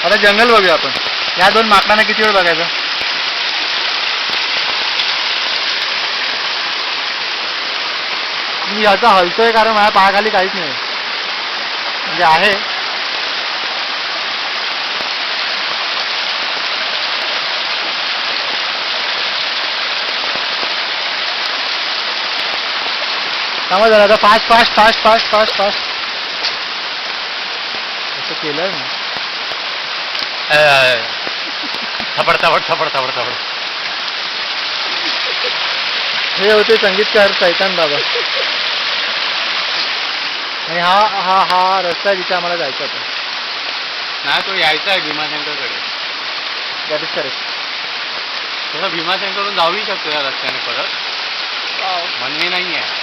आता जंगल बघूया आपण. या दोन माकडांना किती वेळ बघायचं. मी याचा हलतोय कारण माझ्या पायाखाली काहीच नाही म्हणजे आहे. त्यामुळे जरा आता fast fast fast fast fast fast असं केलंय ना. थपड थपड थपड थपड थपड. हे होते संगीतकार चैतन बाबा. आणि हा हा हा रस्ता आहे जिथे आम्हाला जायचं होतं. नाही तो यायचा आहे भीमाशंकरकडे. That is correct. तसं भीमाशंकरकडून जाऊही शकतो या रस्त्याने परत. म्हणणे नाही आहे.